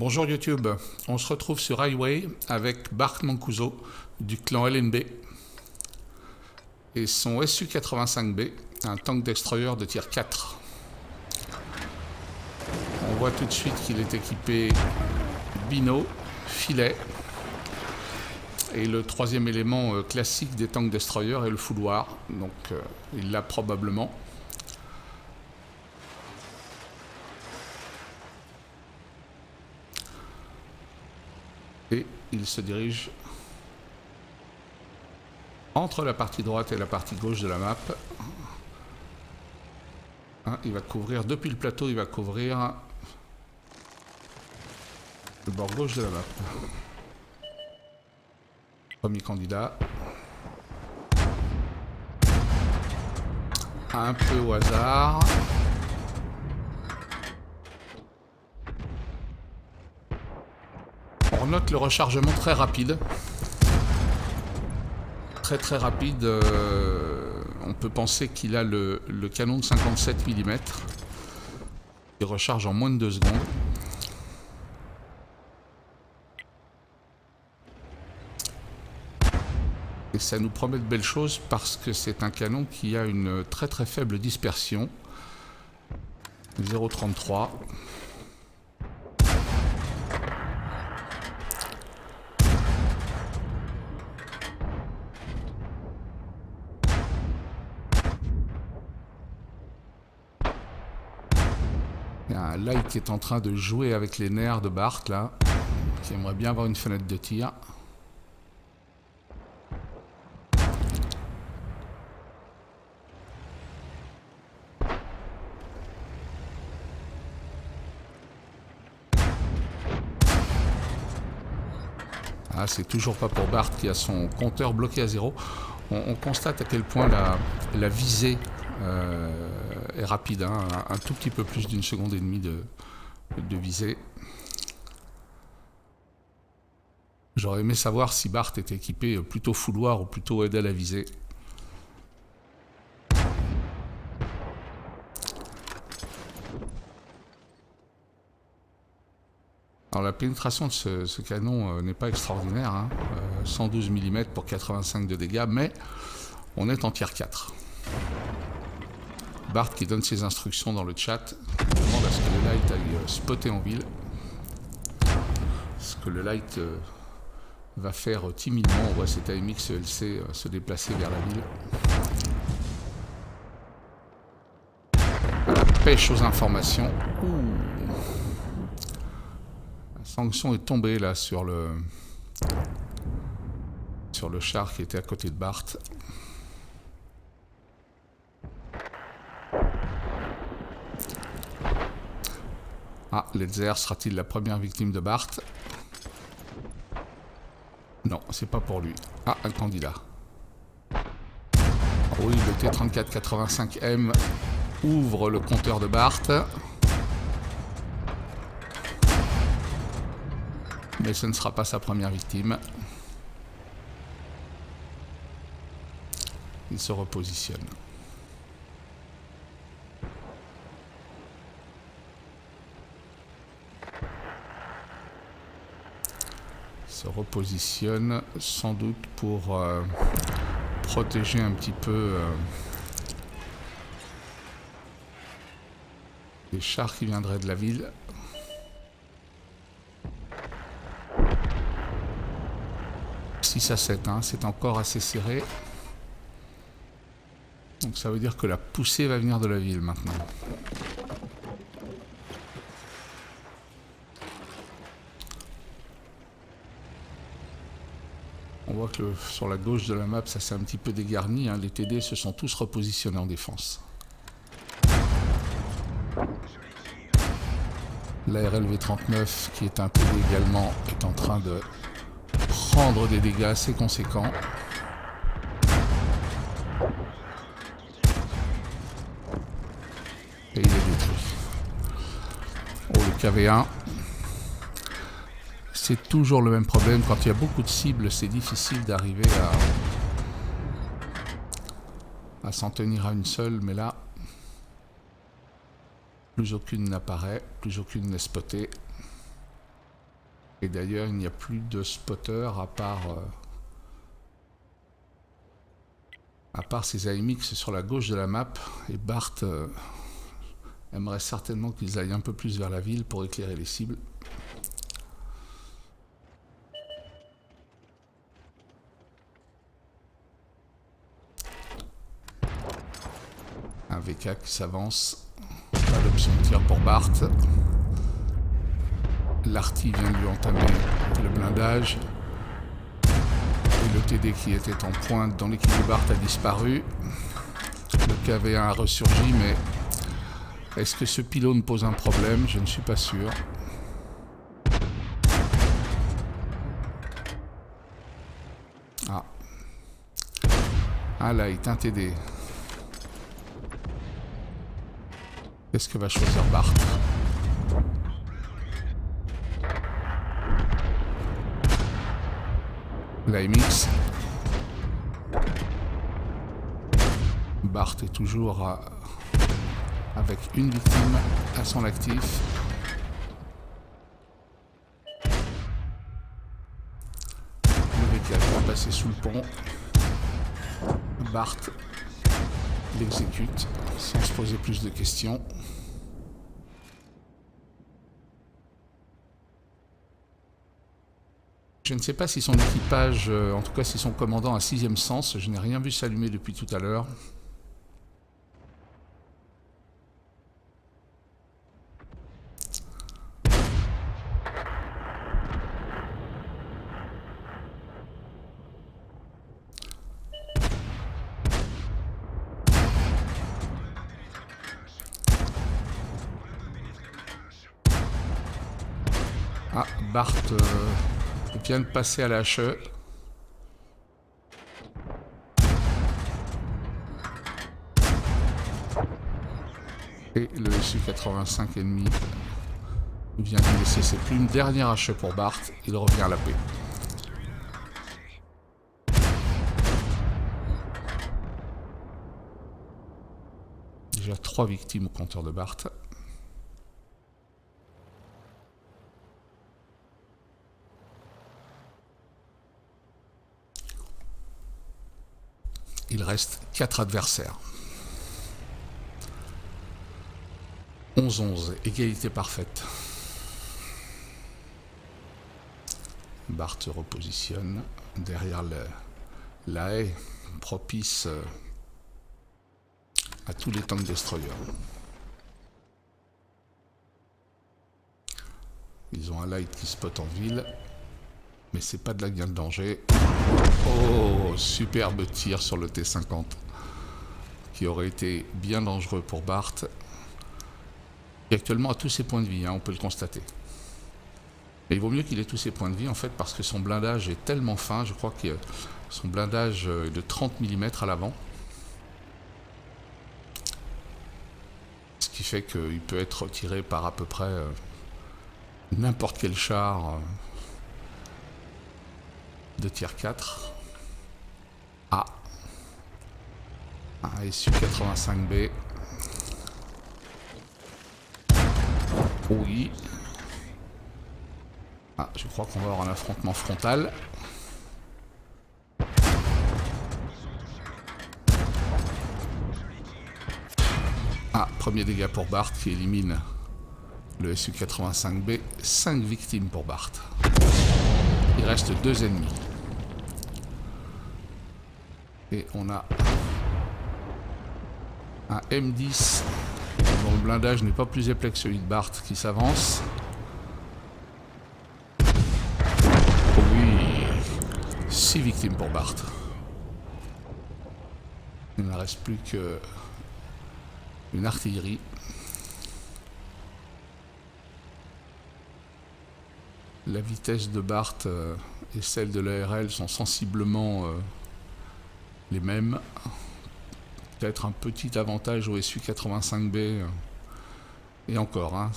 Bonjour YouTube, on se retrouve sur Highway avec Bart Mancuso du clan LNB et son SU-85B, un tank destroyer de tier 4. On voit tout de suite qu'il est équipé bino, filet, et le troisième élément classique des tanks destroyers est le fouloir, donc il l'a probablement. Et il se dirige entre la partie droite et la partie gauche de la map. Il va couvrir, depuis le plateau, il va couvrir le bord gauche de la map. Premier candidat. Un peu au hasard. On note le rechargement très rapide. Très rapide. On peut penser qu'il a le canon de 57 mm. Il recharge en moins de 2 secondes. Et ça nous promet de belles choses parce que c'est un canon qui a une très faible dispersion. 0,33. Il y a un light qui est en train de jouer avec les nerfs de Bart là, qui aimerait bien avoir une fenêtre de tir. Ah, c'est toujours pas pour Bart qui a son compteur bloqué à 0. On constate à quel point la visée est rapide, hein, un tout petit peu plus d'une seconde et demie de visée. J'aurais aimé savoir si Bart était équipé plutôt fouloir ou plutôt aide à la visée. Alors la pénétration de ce canon n'est pas extraordinaire, hein, 112 mm pour 85 de dégâts, mais on est en tier 4. Bart qui donne ses instructions dans le chat, demande à ce que le light aille spotter en ville. Ce que le light va faire timidement, on voit cet AMX ELC se déplacer vers la ville. La pêche aux informations. La sanction est tombée là sur le char qui était à côté de Bart. Ah, Ledzer sera-t-il la première victime de Bart? Non, c'est pas pour lui. Ah, un candidat. Oui, le T3485M ouvre le compteur de Bart. Mais ce ne sera pas sa première victime. Il se repositionne. Se repositionne sans doute pour protéger un petit peu les chars qui viendraient de la ville. À 7, hein, c'est encore assez serré. Donc ça veut dire que la poussée va venir de la ville maintenant. On voit que sur la gauche de la map, ça s'est un petit peu dégarni, hein. Les TD se sont tous repositionnés en défense. La RLV-39, qui est un TD également, est en train de prendre des dégâts assez conséquents. Et il est détruit. Oh, le KV1. C'est toujours le même problème. Quand il y a beaucoup de cibles, c'est difficile d'arriver à s'en tenir à une seule. Mais là, plus aucune n'apparaît, plus aucune n'est spotée. Et d'ailleurs, il n'y a plus de spotter à part ces AMX sur la gauche de la map. Et Bart aimerait certainement qu'ils aillent un peu plus vers la ville pour éclairer les cibles. Un VK qui s'avance. Pas d'option de tir pour Bart. L'arty vient de lui entamer le blindage. Et le TD qui était en pointe dans l'équipe de Bart a disparu. Le KV1 a ressurgi, mais est-ce que ce pylône pose un problème? Je ne suis pas sûr. Ah. Ah, là, il est un TD. Qu'est-ce que va choisir Bart? La MX. Bart est toujours avec une victime à son actif. Le VK va passer sous le pont. Bart l'exécute sans se poser plus de questions. Je ne sais pas si son équipage, en tout cas si son commandant a 6e sens, je n'ai rien vu s'allumer depuis tout à l'heure. Ah, Bart vient de passer à la HE. Et le Su-85 ennemi vient de laisser ses plumes. Dernière HE pour Bart, il revient à la paix. Déjà 3 victimes au compteur de Bart. Il reste 4 adversaires. 11-11, égalité parfaite. Bart se repositionne derrière la haie propice à tous les tanks destroyers. Ils ont un light qui spot en ville, mais c'est pas de la gain de danger. Oh, superbe tir sur le T50 qui aurait été bien dangereux pour Bart, qui actuellement a tous ses points de vie, on peut le constater. Et il vaut mieux qu'il ait tous ses points de vie en fait parce que son blindage est tellement fin, je crois que son blindage est de 30 mm à l'avant. Ce qui fait qu'il peut être tiré par à peu près n'importe quel char de tier 4. Ah, un Su-85B. Oui. Ah, je crois qu'on va avoir un affrontement frontal. Ah, premier dégât pour Bart qui élimine le Su-85B. 5 victimes pour Bart. Il reste 2 ennemis. Et on a un M10 dont le blindage n'est pas plus épais que celui de Bart qui s'avance. Oui, 6 victimes pour Bart. Il ne reste plus qu'une artillerie. La vitesse de Bart et celle de l'ARL sont sensiblement les mêmes. Peut-être un petit avantage au Su-85B. Et encore,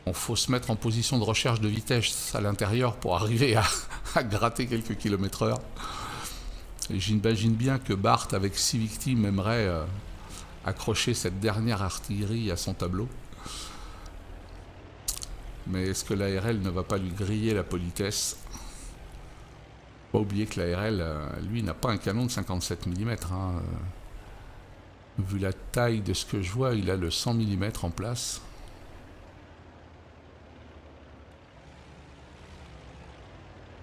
il faut se mettre en position de recherche de vitesse à l'intérieur pour arriver à gratter quelques km/h. Et j'imagine bien que Bart, avec 6 victimes, aimerait accrocher cette dernière artillerie à son tableau. Mais est-ce que l'ARL ne va pas lui griller la politesse? Pas oublier que l'ARL, lui, n'a pas un canon de 57 mm. Hein. Vu la taille de ce que je vois, il a le 100 mm en place.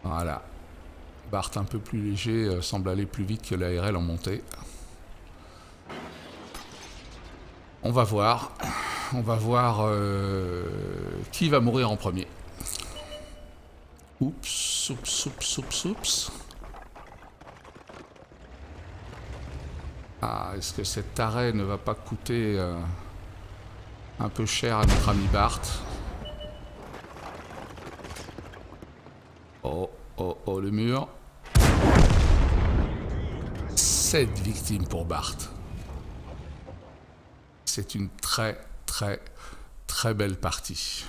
Voilà. Bart un peu plus léger semble aller plus vite que l'ARL en montée. On va voir. On va voir qui va mourir en premier. Oups, oups, oups, oups, oups. Ah, est-ce que cet arrêt ne va pas coûter un peu cher à notre ami Bart? Oh, oh, oh, le mur. 7 victimes pour Bart. C'est une très, très, très belle partie.